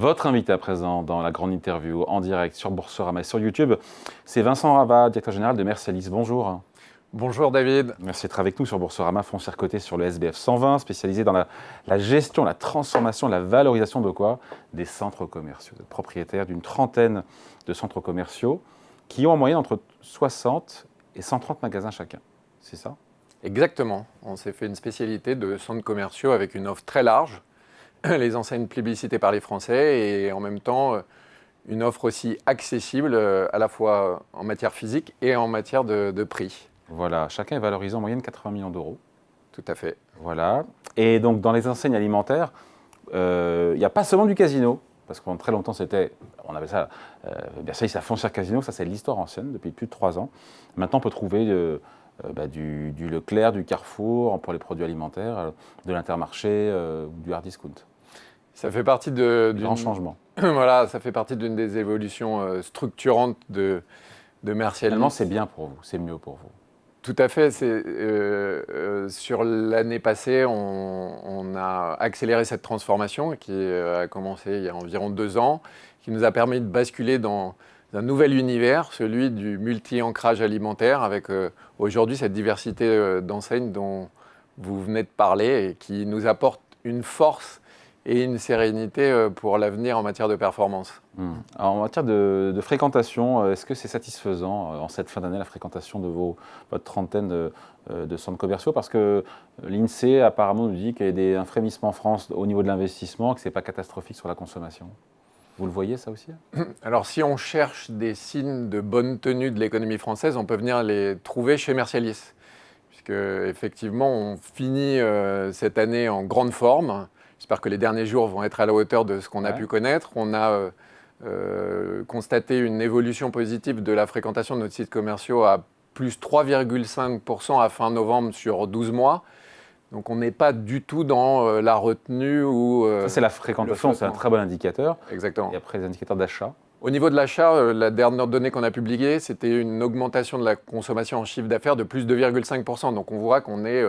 Votre invité à présent dans la grande interview en direct sur Boursorama et sur YouTube, c'est Vincent Ravat, directeur général de Mercialis. Bonjour. Bonjour David. Merci d'être avec nous sur Boursorama, foncière cotée sur le SBF 120, spécialisé dans la gestion, la transformation, la valorisation de quoi? Des centres commerciaux. Vous êtes propriétaire d'une trentaine de centres commerciaux qui ont en moyenne entre 60 et 130 magasins chacun. C'est ça? Exactement. On s'est fait une spécialité de centres commerciaux avec une offre très large, les enseignes plébiscitées par les Français et en même temps une offre aussi accessible à la fois en matière physique et en matière de prix. Voilà, chacun est valorisé en moyenne 80 millions d'euros. Tout à fait. Voilà. Et donc, dans les enseignes alimentaires, il n'y a pas seulement du casino, parce que pendant très longtemps, on avait ça, Mercialis, la foncière casino, ça c'est l'histoire ancienne, depuis plus de 3 ans. Maintenant, on peut trouver du Leclerc, du Carrefour, pour les produits alimentaires, de l'Intermarché, ou du hard discount. Ça fait partie du grand changement. Voilà, ça fait partie d'une des évolutions structurantes de Mercialis. Finalement, c'est bien pour vous, c'est mieux pour vous. Tout à fait. Sur l'année passée, on a accéléré cette transformation qui a commencé il y a environ 2 ans, qui nous a permis de basculer dans un nouvel univers, celui du multi-ancrage alimentaire, avec aujourd'hui cette diversité d'enseignes dont vous venez de parler et qui nous apporte une force et une sérénité pour l'avenir en matière de performance. Alors, en matière de fréquentation, est-ce que c'est satisfaisant en cette fin d'année, la fréquentation de votre trentaine de centres commerciaux? Parce que l'INSEE apparemment nous dit qu'il y a un frémissement en France au niveau de l'investissement, que ce n'est pas catastrophique sur la consommation. Vous le voyez ça aussi? Alors si on cherche des signes de bonne tenue de l'économie française, on peut venir les trouver chez Mercialis. Puisque effectivement, on finit cette année en grande forme. J'espère que les derniers jours vont être à la hauteur de ce qu'on a pu connaître. On a constaté une évolution positive de la fréquentation de nos sites commerciaux à plus 3,5% à fin novembre sur 12 mois. Donc on n'est pas du tout dans la retenue ou... Ça, c'est la fréquentation, c'est un très bon indicateur. Exactement. Et après, les indicateurs d'achat? Au niveau de l'achat, la dernière donnée qu'on a publiée, c'était une augmentation de la consommation en chiffre d'affaires de plus de 2,5%. Donc on voit qu'on est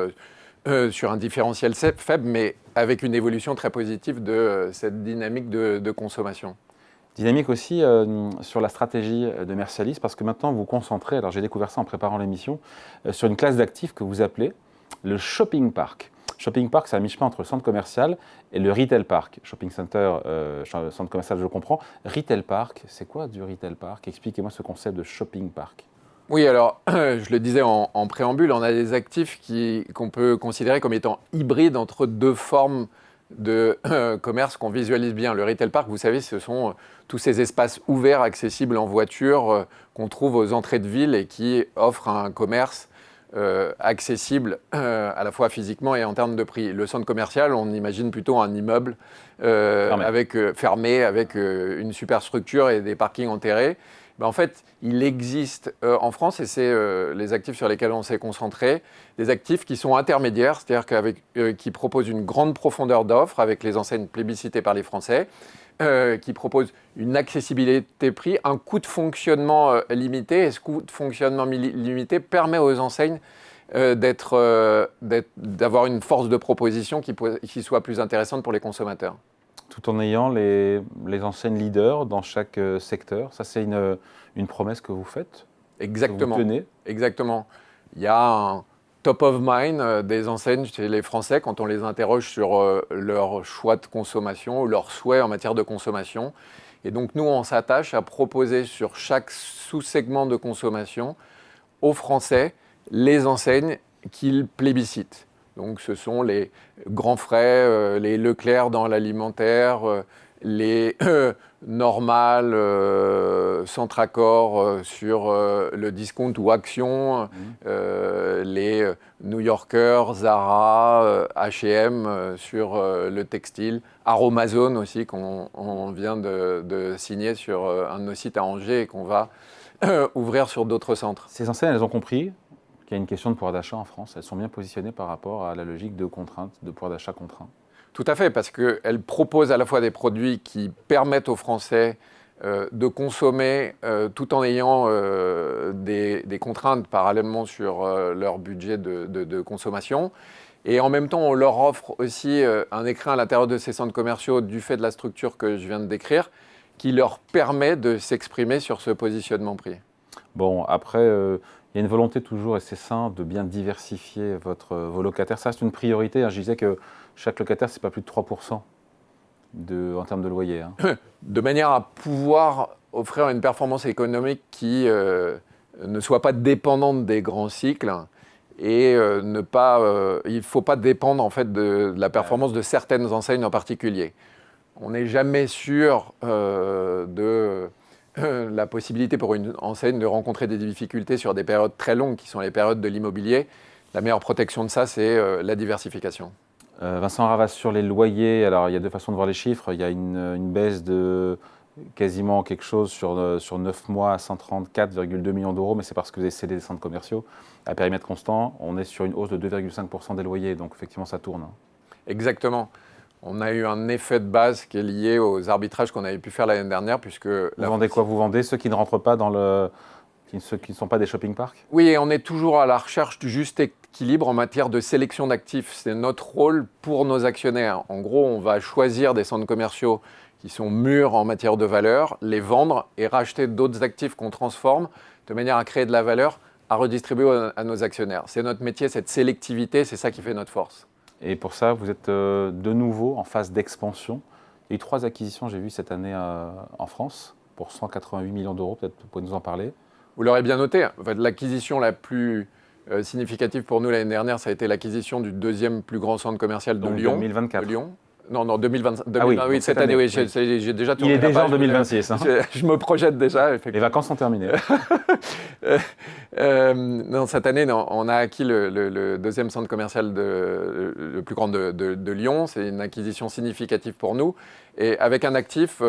sur un différentiel faible, mais avec une évolution très positive de cette dynamique de consommation. Dynamique aussi sur la stratégie de Mercialis, parce que maintenant vous vous concentrez, alors j'ai découvert ça en préparant l'émission, sur une classe d'actifs que vous appelez le shopping park. Shopping park, c'est à mi-chemin entre le centre commercial et le retail park. Shopping center, centre commercial, je comprends. Retail park, c'est quoi du retail park? Expliquez-moi ce concept de shopping park. Oui, alors, je le disais en préambule, on a des actifs qu'on peut considérer comme étant hybrides entre 2 formes de commerce qu'on visualise bien. Le retail park, vous savez, ce sont tous ces espaces ouverts, accessibles en voiture, qu'on trouve aux entrées de ville et qui offrent un commerce accessible à la fois physiquement et en termes de prix. Le centre commercial, on imagine plutôt un immeuble fermé avec une superstructure et des parkings enterrés. Ben en fait, il existe en France, et c'est les actifs sur lesquels on s'est concentré, des actifs qui sont intermédiaires, c'est-à-dire qui proposent une grande profondeur d'offres avec les enseignes plébiscitées par les Français, qui proposent une accessibilité prix, un coût de fonctionnement limité, et ce coût de fonctionnement limité permet aux enseignes d'avoir une force de proposition qui soit plus intéressante pour les consommateurs. Tout en ayant les enseignes leaders dans chaque secteur. Ça, c'est une promesse que vous faites? Exactement. Que vous tenez? Exactement. Il y a un top of mind des enseignes chez les Français quand on les interroge sur leur choix de consommation ou leurs souhaits en matière de consommation. Et donc, nous, on s'attache à proposer sur chaque sous-segment de consommation aux Français les enseignes qu'ils plébiscitent. Donc ce sont les grands frais, les Leclerc dans l'alimentaire, les normales, Centracor sur le discount ou Action, les New Yorker, Zara, H&M sur le textile, Aromazone aussi qu'on vient de signer sur un de nos sites à Angers et qu'on va ouvrir sur d'autres centres. Ces enseignes, elles ont compris qu'il y a une question de pouvoir d'achat en France. Elles sont bien positionnées par rapport à la logique de contrainte, de pouvoir d'achat contraint. Tout à fait, parce qu'elles proposent à la fois des produits qui permettent aux Français de consommer tout en ayant des contraintes parallèlement sur leur budget de consommation. Et en même temps, on leur offre aussi un écrin à l'intérieur de ces centres commerciaux du fait de la structure que je viens de décrire, qui leur permet de s'exprimer sur ce positionnement prix. Bon, après, il y a une volonté toujours, et c'est sain, de bien diversifier vos locataires. Ça, c'est une priorité. Je disais que chaque locataire, ce n'est pas plus de 3% en termes de loyer. De manière à pouvoir offrir une performance économique qui ne soit pas dépendante des grands cycles et il ne faut pas dépendre en fait de la performance de certaines enseignes en particulier. On n'est jamais sûr de la possibilité pour une enseigne de rencontrer des difficultés sur des périodes très longues qui sont les périodes de l'immobilier. La meilleure protection de ça, c'est la diversification. Vincent Ravas, sur les loyers, alors il y a deux façons de voir les chiffres. Il y a une baisse de quasiment quelque chose sur 9 mois à 134,2 millions d'euros, mais c'est parce que vous avez cédé des centres commerciaux. À périmètre constant, on est sur une hausse de 2,5% des loyers, donc effectivement ça tourne. Exactement. On a eu un effet de base qui est lié aux arbitrages qu'on avait pu faire l'année dernière, puisque... Vous vendez quoi? Vous vendez ceux qui ne rentrent pas ceux qui ne sont pas des shopping parks? Oui, et on est toujours à la recherche du juste équilibre en matière de sélection d'actifs. C'est notre rôle pour nos actionnaires. En gros, on va choisir des centres commerciaux qui sont mûrs en matière de valeur, les vendre et racheter d'autres actifs qu'on transforme de manière à créer de la valeur, à redistribuer à nos actionnaires. C'est notre métier, cette sélectivité, c'est ça qui fait notre force. Et pour ça, vous êtes de nouveau en phase d'expansion. Il y a eu 3 acquisitions, j'ai vu, cette année en France, pour 188 millions d'euros. Peut-être vous pouvez nous en parler. Vous l'aurez bien noté, en fait, l'acquisition la plus significative pour nous l'année dernière, ça a été l'acquisition du deuxième plus grand centre commercial de Lyon. 2024. De Lyon. Non, 2020, oui, oui, cette année, oui. J'ai déjà tourné. Il est déjà en 2026. Je me projette déjà. Les vacances sont terminées. Non, cette année, on a acquis le deuxième centre commercial le plus grand de Lyon. C'est une acquisition significative pour nous. Et avec un actif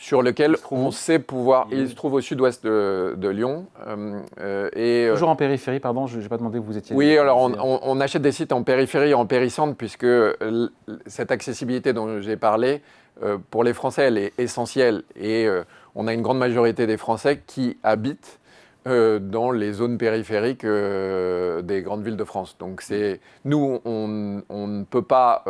sur lequel on sait pouvoir... Il se trouve au sud-ouest de Lyon. Toujours en périphérie, pardon, je n'ai pas demandé où vous étiez. Oui, alors on achète des sites en périphérie et en péricentre, puisque cette accessibilité dont j'ai parlé, pour les Français, elle est essentielle. Et on a une grande majorité des Français qui habitent dans les zones périphériques des grandes villes de France. Donc nous, on ne peut pas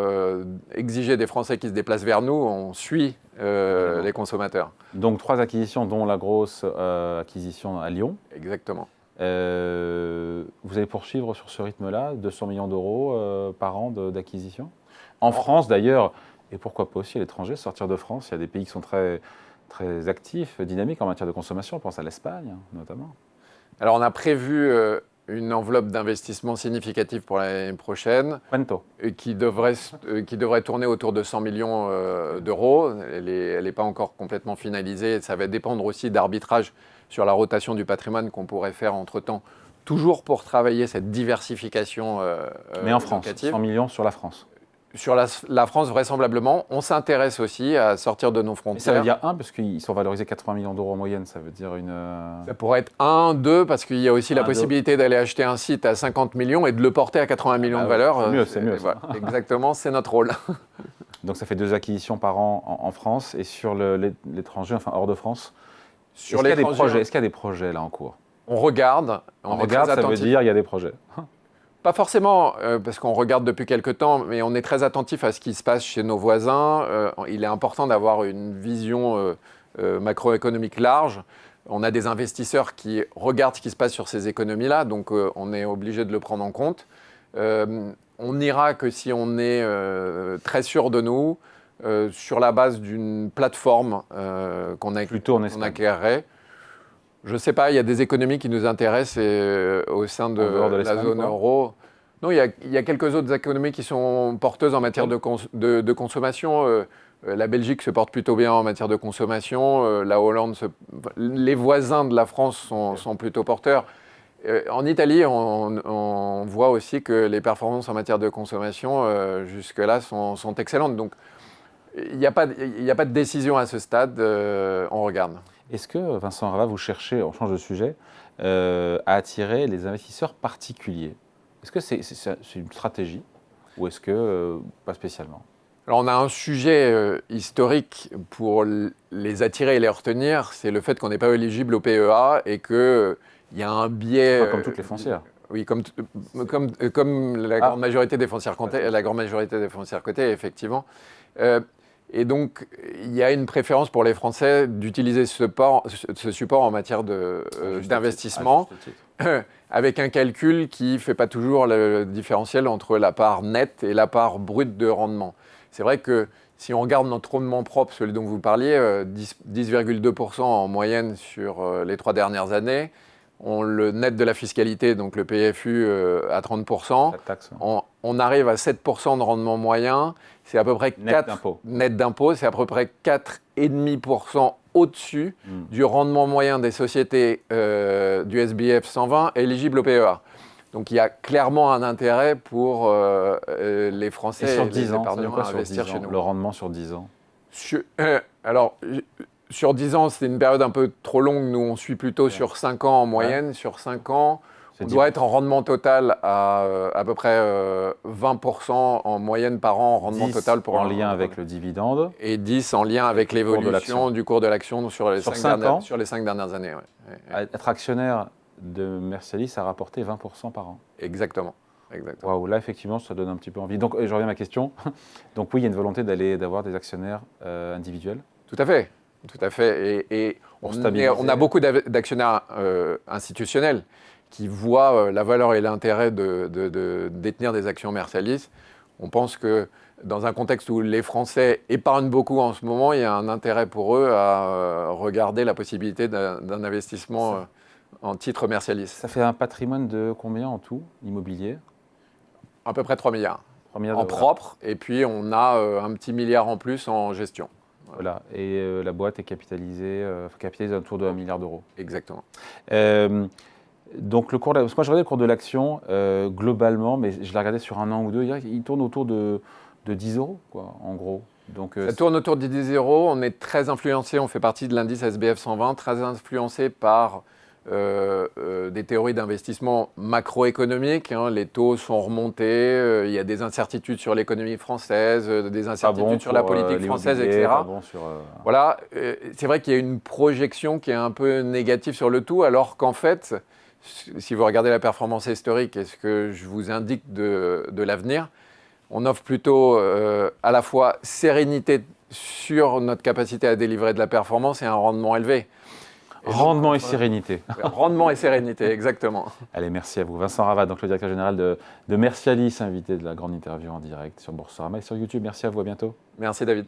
exiger des Français qui se déplacent vers nous, on suit les consommateurs. Donc 3 acquisitions, dont la grosse acquisition à Lyon. Exactement. Vous allez poursuivre sur ce rythme-là, 200 millions d'euros par an d'acquisition? En France d'ailleurs, et pourquoi pas aussi à l'étranger, sortir de France, il y a des pays qui sont très, très actifs, dynamiques en matière de consommation, on pense à l'Espagne notamment. Alors on a prévu une enveloppe d'investissement significative pour l'année prochaine. Quanto? Qui devrait tourner autour de 100 millions d'euros. Elle n'est pas encore complètement finalisée. Ça va dépendre aussi d'arbitrage sur la rotation du patrimoine qu'on pourrait faire entre-temps, toujours pour travailler cette diversification Mais en France, locative. 100 millions sur la France. Sur la France, vraisemblablement. On s'intéresse aussi à sortir de nos frontières. Et ça veut dire parce qu'ils sont valorisés 80 millions d'euros en moyenne. Ça veut dire une... Ça pourrait être 1, 2, parce qu'il y a aussi la possibilité d'aller acheter un site à 50 millions et de le porter à 80 millions de valeur. C'est mieux. Voilà, exactement, c'est notre rôle. Donc ça fait 2 acquisitions par an en France et sur l'étranger, enfin hors de France. Est-ce qu'il y a des projets là en cours? On regarde. Ça veut dire il y a des projets. Pas forcément, parce qu'on regarde depuis quelque temps, mais on est très attentif à ce qui se passe chez nos voisins. Il est important d'avoir une vision macroéconomique large. On a des investisseurs qui regardent ce qui se passe sur ces économies-là, donc on est obligé de le prendre en compte. On n'ira que si on est très sûr de nous, sur la base d'une plateforme qu'on acquérerait. Je ne sais pas, il y a des économies qui nous intéressent au sein de la zone euro. Non, il y a quelques autres économies qui sont porteuses en matière de consommation. La Belgique se porte plutôt bien en matière de consommation. La Hollande, les voisins de la France sont plutôt porteurs. En Italie, on voit aussi que les performances en matière de consommation, jusque-là, sont excellentes. Donc, il n'y a pas de décision à ce stade, on regarde. Est-ce que, Vincent Ravas, vous cherchez, on change de sujet, à attirer les investisseurs particuliers? Est-ce que c'est une stratégie ou est-ce que pas spécialement? Alors, on a un sujet historique pour les attirer et les retenir, c'est le fait qu'on n'est pas éligible au PEA et qu'il y a un biais. Comme toutes les foncières. Oui, comme la grande majorité des foncières cotées, effectivement. Et donc, il y a une préférence pour les Français d'utiliser ce support en matière d'investissement, avec un calcul qui ne fait pas toujours le différentiel entre la part nette et la part brute de rendement. C'est vrai que si on regarde notre rendement propre, celui dont vous parliez, 10,2% en moyenne sur les 3 dernières années, on le net de la fiscalité, donc le PFU à 30%, taxe, on arrive à 7% de rendement moyen, c'est à peu près 4 net d'impôt, c'est à peu près 4,5% au-dessus du rendement moyen des sociétés du SBF 120 éligibles au PEA. Donc il y a clairement un intérêt pour les Français et les épargnants à investir chez nous. Le rendement sur 10 ans Sur 10 ans, c'est une période un peu trop longue. Nous, on suit plutôt sur 5 ans en moyenne. Sur 5 ans, on doit être en rendement total à peu près 20% en moyenne par an, en rendement total. En lien avec le dividende. Et 10 en lien avec l'évolution du cours de l'action sur les 5 dernières années. Être actionnaire de Mercialys a rapporté 20% par an. Exactement. Waouh, là, effectivement, ça donne un petit peu envie. Donc, je reviens à ma question. Donc, oui, il y a une volonté d'avoir des actionnaires individuels. Tout à fait. Et on a beaucoup d'actionnaires institutionnels qui voient la valeur et l'intérêt de détenir des actions Mercialys. On pense que dans un contexte où les Français épargnent beaucoup en ce moment, il y a un intérêt pour eux à regarder la possibilité d'un investissement en titre Mercialys. Ça fait un patrimoine de combien en tout, immobilier ? À peu près 3 milliards. En propre, et puis on a un petit milliard en plus en gestion. Voilà, et la boîte est capitalisée autour de 1 milliard d'euros. Exactement. Donc, moi, je regardais le cours de l'action, globalement, mais je l'ai regardé sur un an ou deux, il tourne autour de 10 euros, quoi, en gros. Donc, ça tourne autour de 10 euros. On est très influencé, on fait partie de l'indice SBF 120, très influencé par des théories d'investissement macroéconomiques. Les taux sont remontés, il y a des incertitudes sur l'économie française, des incertitudes sur la politique française, etc. Voilà, c'est vrai qu'il y a une projection qui est un peu négative sur le tout, alors qu'en fait, si vous regardez la performance historique et ce que je vous indique de l'avenir, on offre plutôt à la fois sérénité sur notre capacité à délivrer de la performance et un rendement élevé. Rendement et sérénité. Rendement et sérénité, exactement. Allez, merci à vous. Vincent Ravad, donc le directeur général de Mercialys, invité de la grande interview en direct sur Boursorama et sur YouTube. Merci à vous, à bientôt. Merci David.